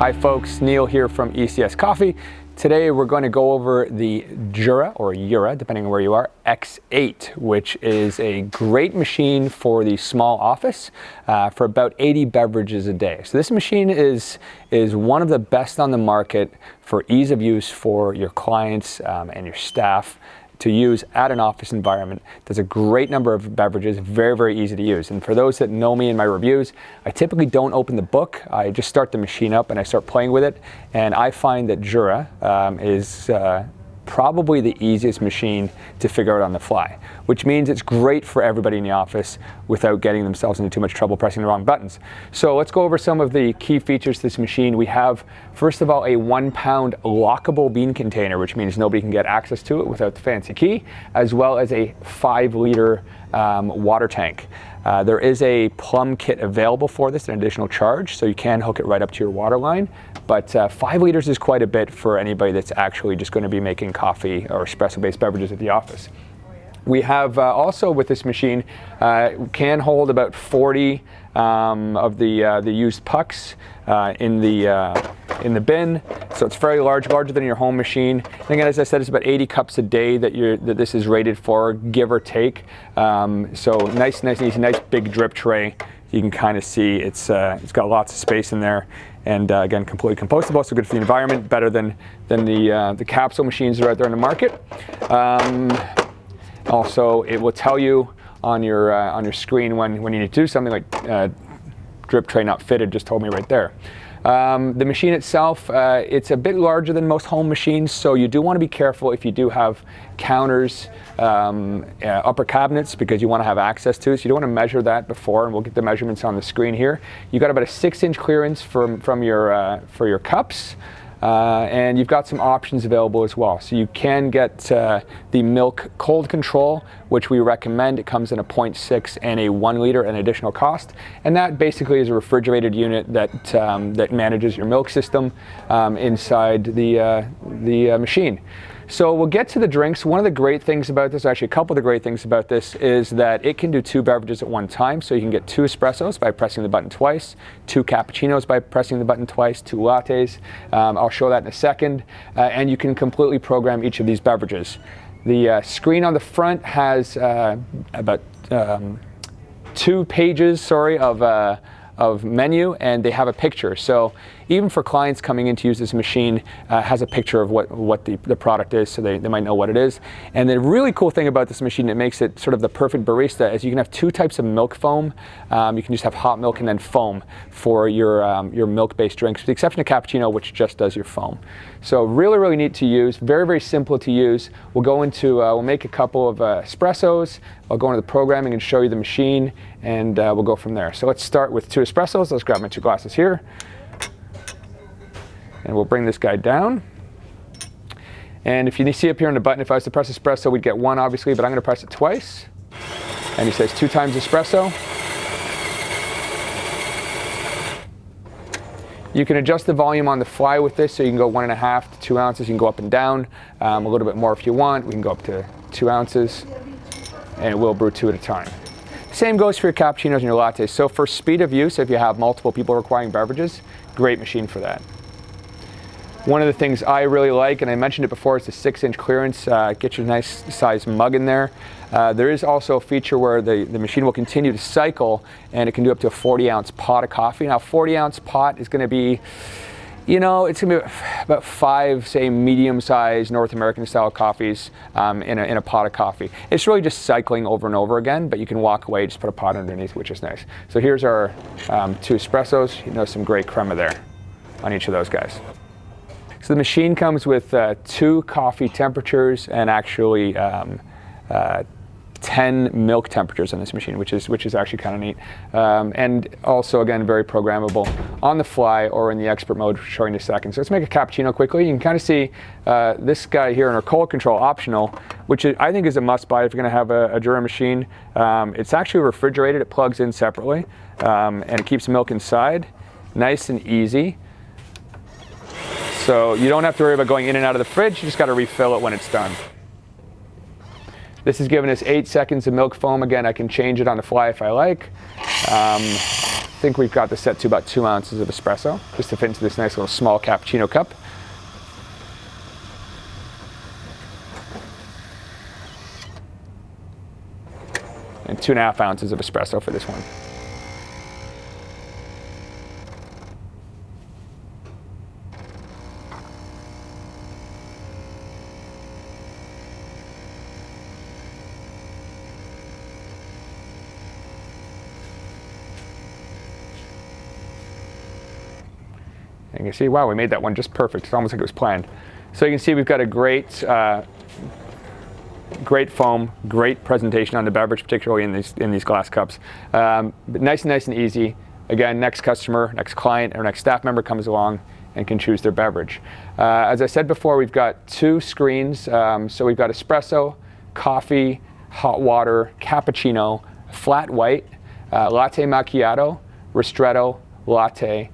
Hi folks, Neil here from ECS Coffee. Today we're going to go over the Jura, or Jura, depending on where you are, X8, which is a great machine for the small office for about 80 beverages a day. So this machine is one of the best on the market for ease of use for your clients and your staff to use at an office environment. There's a great number of beverages, very, very easy to use. And for those that know me in my reviews, I typically don't open the book. I just start the machine up and I start playing with it. And I find that Jura is probably the easiest machine to figure out on the fly, which means it's great for everybody in the office without getting themselves into too much trouble pressing the wrong buttons. So let's go over some of the key features of this machine. We have, first of all, a 1 pound lockable bean container, which means nobody can get access to it without the fancy key, as well as a 5-liter water tank. There is a plumb kit available for this, an additional charge, so you can hook it right up to your water line. But 5 liters is quite a bit for anybody that's actually just going to be making coffee or espresso-based beverages at the office. We have also with this machine, can hold about 40 of the used pucks in the bin, so it's very larger than your home machine. And again, as I said, it's about 80 cups a day that this is rated for, give or take. So nice and easy, nice big drip tray. You can kind of see it's got lots of space in there, and again, completely compostable, so good for the environment, better than the capsule machines that are out there in the market. Also, it will tell you on your screen when you need to do something, like drip tray not fitted, just told me right there. The machine itself, it's a bit larger than most home machines, so you do want to be careful if you do have counters, upper cabinets, because you want to have access to it. So you don't want to measure that before, and we'll get the measurements on the screen here. You got about a 6-inch clearance for your cups. And you've got some options available as well. So you can get the milk cold control, which we recommend. It comes in a 0.6 and a 1 liter, an additional cost. And that basically is a refrigerated unit that manages your milk system inside the machine. So we'll get to the drinks. One of the great things about this, actually a couple of the great things about this, is that it can do 2 beverages at one time. So you can get 2 espressos by pressing the button twice, 2 cappuccinos by pressing the button twice, 2 lattes. I'll show that in a second. And you can completely program each of these beverages. The screen on the front has about 2 pages, of menu, and they have a picture. So even for clients coming in to use this machine, has a picture of what the product is, so they might know what it is. And the really cool thing about this machine that makes it sort of the perfect barista is you can have 2 types of milk foam. You can just have hot milk and then foam for your milk-based drinks, with the exception of cappuccino, which just does your foam. So really, really neat to use, very, very simple to use. We'll make a couple of espressos. I'll go into the programming and show you the machine, and we'll go from there. So let's start with 2 espressos. Let's grab my 2 glasses here. And we'll bring this guy down. And if you see up here on the button, if I was to press espresso, we'd get 1, obviously, but I'm going to press it twice. And he says 2 times espresso. You can adjust the volume on the fly with this, so you can go 1.5 to 2 ounces. You can go up and down a little bit more if you want. We can go up to 2 ounces, and it will brew 2 at a time. Same goes for your cappuccinos and your lattes. So for speed of use, if you have multiple people requiring beverages, great machine for that. One of the things I really like, and I mentioned it before, is the 6-inch clearance. Get your nice size mug in there. There is also a feature where the machine will continue to cycle, and it can do up to a 40-ounce pot of coffee. Now, 40-ounce pot is going to be, it's going to be about 5, say, medium-sized North American-style coffees in a pot of coffee. It's really just cycling over and over again, but you can walk away, just put a pot underneath, which is nice. So here's our 2 espressos. Some great crema there on each of those guys. So the machine comes with 2 coffee temperatures and actually 10 milk temperatures on this machine, which is actually kind of neat. And also, again, very programmable on the fly or in the expert mode, showing in a second. So let's make a cappuccino quickly. You can kind of see this guy here in our cold control optional, which I think is a must-buy if you're going to have a Jura machine. It's actually refrigerated. It plugs in separately, and it keeps milk inside. Nice and easy. So you don't have to worry about going in and out of the fridge. You just got to refill it when it's done. This is giving us 8 seconds of milk foam. Again, I can change it on the fly if I like. think we've got this set to about 2 ounces of espresso, just to fit into this nice little small cappuccino cup. And 2.5 ounces of espresso for this one. And you can see, wow, we made that one just perfect. It's almost like it was planned. So you can see we've got a great great foam, great presentation on the beverage, particularly in these glass cups. But nice and easy. Again, next customer, next client, or next staff member comes along and can choose their beverage. As I said before, we've got 2 screens. So we've got espresso, coffee, hot water, cappuccino, flat white, latte macchiato, ristretto, latte,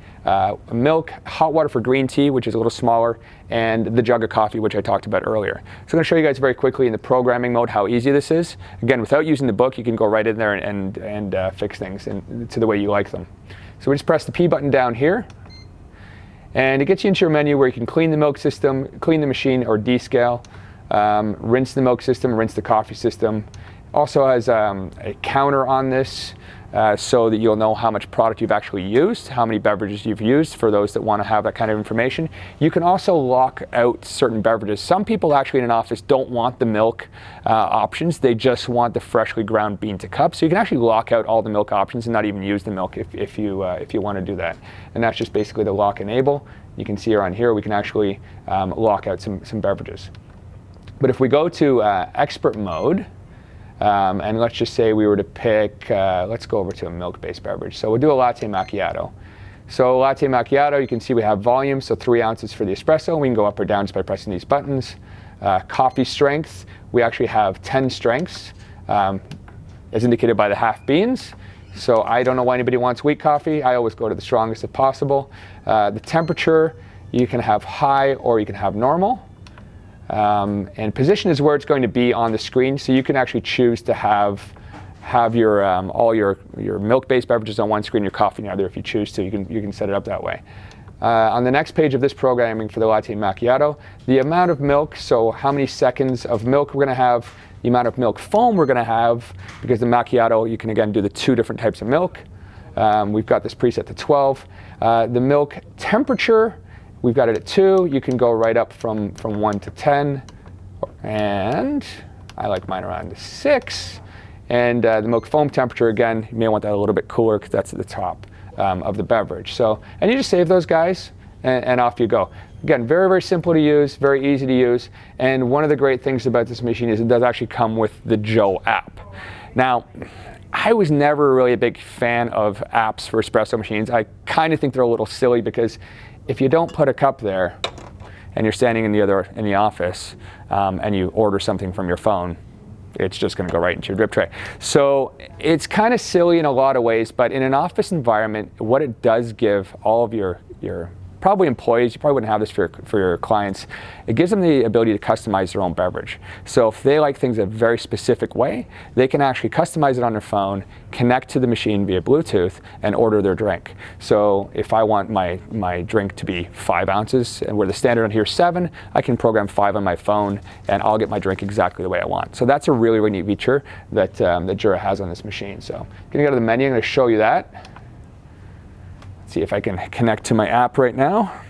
milk, hot water for green tea, which is a little smaller, and the jug of coffee, which I talked about earlier. So I'm going to show you guys very quickly in the programming mode how easy this is. Again, without using the book, you can go right in there and fix things to the way you like them. So we just press the P button down here, and it gets you into your menu where you can clean the milk system, clean the machine, or descale, rinse the milk system, rinse the coffee system. Also has a counter on this, so that you'll know how much product you've actually used, how many beverages you've used, for those that want to have that kind of information. You can also lock out certain beverages. Some people actually in an office don't want the milk options. They just want the freshly ground bean to cup. So you can actually lock out all the milk options and not even use the milk if you want to do that. And that's just basically the lock enable. You can see on here we can actually lock out some beverages. But if we go to expert mode, and let's just say we were to pick, let's go over to a milk-based beverage. So we'll do a latte macchiato. So latte macchiato, you can see we have volume, so 3 ounces for the espresso. We can go up or down just by pressing these buttons. Coffee strength, we actually have 10 strengths, as indicated by the half beans. So I don't know why anybody wants weak coffee. I always go to the strongest if possible. The temperature, you can have high or you can have normal. And position is where it's going to be on the screen, so you can actually choose to have your all your milk-based beverages on one screen, your coffee on the other if you choose to. You can set it up that way. On the next page of this programming for the latte macchiato, the amount of milk, so how many seconds of milk we're going to have, the amount of milk foam we're going to have, because the macchiato, you can again do the 2 different types of milk. We've got this preset to 12. The milk temperature, we've got it at 2. You can go right up from 1 to 10. And I like mine around 6. And the milk foam temperature, again, you may want that a little bit cooler because that's at the top of the beverage. So, and you just save those guys and off you go. Again, very simple to use, very easy to use. And one of the great things about this machine is it does actually come with the Joe app. Now, I was never really a big fan of apps for espresso machines. I kind of think they're a little silly because if you don't put a cup there and you're standing in the office and you order something from your phone, it's just going to go right into your drip tray. So it's kind of silly in a lot of ways, but in an office environment, what it does give all of your probably employees, you probably wouldn't have this for your clients, it gives them the ability to customize their own beverage. So if they like things a very specific way, they can actually customize it on their phone, connect to the machine via Bluetooth, and order their drink. So if I want my drink to be 5 ounces, and where the standard on here is 7, I can program 5 on my phone, and I'll get my drink exactly the way I want. So that's a really neat feature that Jura has on this machine. So I'm going to go to the menu, I'm going to show you that. See if I can connect to my app right now.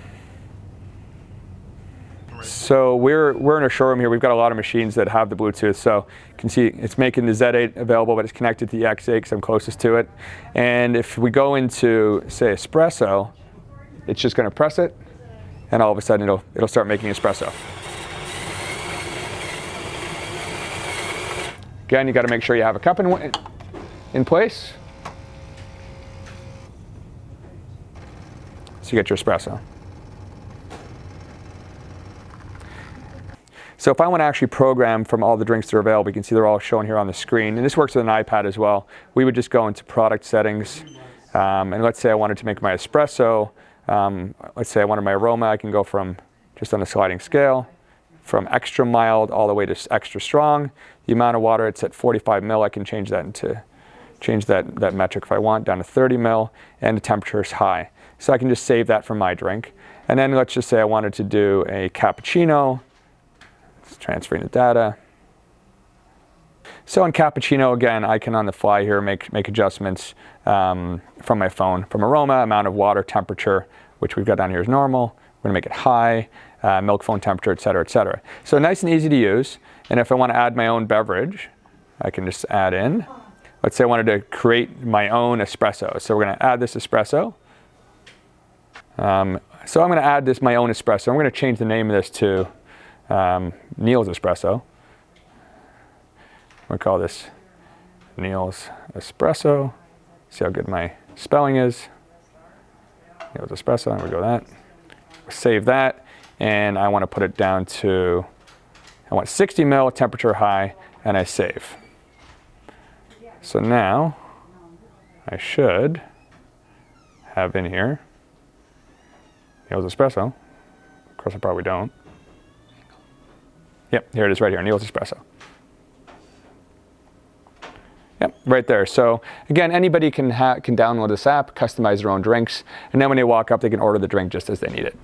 So we're in a showroom here. We've got a lot of machines that have the Bluetooth. So you can see it's making the Z8 available, but it's connected to the X8 because I'm closest to it. And if we go into, say, espresso, it's just going to press it, and all of a sudden it'll start making espresso. Again, you got to make sure you have a cup in place. So you get your espresso. So if I want to actually program from all the drinks that are available, you can see they're all shown here on the screen. And this works with an iPad as well. We would just go into product settings. And let's say I wanted to make my espresso. Let's say I wanted my aroma. I can go from just on a sliding scale, from extra mild all the way to extra strong. The amount of water, it's at 45 ml. I can change that into change that metric if I want, down to 30 mil, and the temperature is high. So I can just save that for my drink. And then let's just say I wanted to do a cappuccino. It's transferring the data. So in cappuccino, again, I can on the fly here make adjustments from my phone, from aroma, amount of water, temperature, which we've got down here is normal. We're gonna make it high, milk foam temperature, et cetera, et cetera. So nice and easy to use. And if I wanna add my own beverage, I can just add in. Let's say I wanted to create my own espresso. So we're gonna add this espresso. So I'm gonna add this my own espresso. I'm gonna change the name of this to Neil's Espresso. We'll call this Neil's Espresso. See how good my spelling is. Neil's Espresso, and we go that. Save that, and I want to put it down to, I want 60 mil, temperature high, and I save. So now, I should have in here Neil's Espresso. Of course I probably don't. Yep, here it is right here, Neil's Espresso. Yep, right there. So again, anybody can download this app, customize their own drinks, and then when they walk up, they can order the drink just as they need it.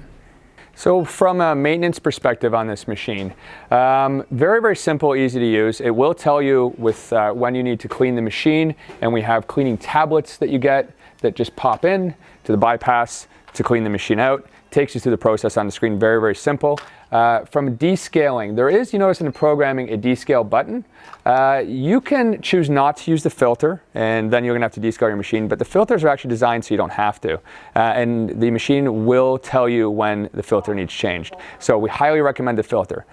So from a maintenance perspective on this machine, very, very simple, easy to use. It will tell you with when you need to clean the machine, and we have cleaning tablets that you get that just pop in to the bypass to clean the machine out. Takes you through the process on the screen, very, very simple. From descaling, there is, you notice in the programming, a descale button. You can choose not to use the filter, and then you're gonna have to descale your machine, but the filters are actually designed so you don't have to. And the machine will tell you when the filter needs changed. So we highly recommend the filter.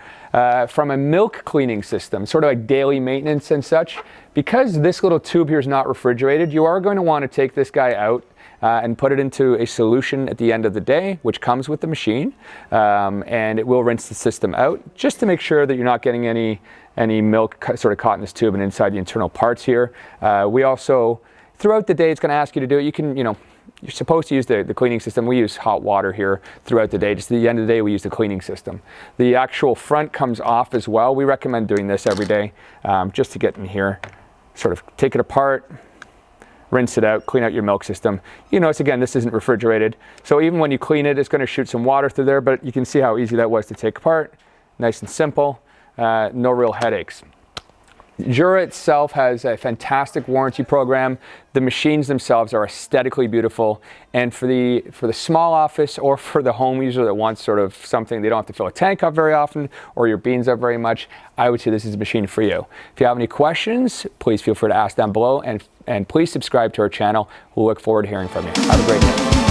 From a milk cleaning system, sort of like daily maintenance and such, because this little tube here is not refrigerated, you are going to want to take this guy out and put it into a solution at the end of the day, which comes with the machine, and it will rinse the system out just to make sure that you're not getting any milk sort of caught in this tube and inside the internal parts here. We also, throughout the day, it's going to ask you to do it. You can, you're supposed to use the cleaning system. We use hot water here throughout the day. Just at the end of the day, we use the cleaning system. The actual front comes off as well. We recommend doing this every day just to get in here, sort of take it apart, rinse it out, clean out your milk system. You notice again, this isn't refrigerated. So even when you clean it, it's going to shoot some water through there, but you can see how easy that was to take apart. Nice and simple, no real headaches. Jura itself has a fantastic warranty program. The machines themselves are aesthetically beautiful, and for the small office or for the home user that wants sort of something, they don't have to fill a tank up very often or your beans up very much, I would say this is a machine for you. If you have any questions, please feel free to ask down below, and please subscribe to our channel. We'll look forward to hearing from you. Have a great day.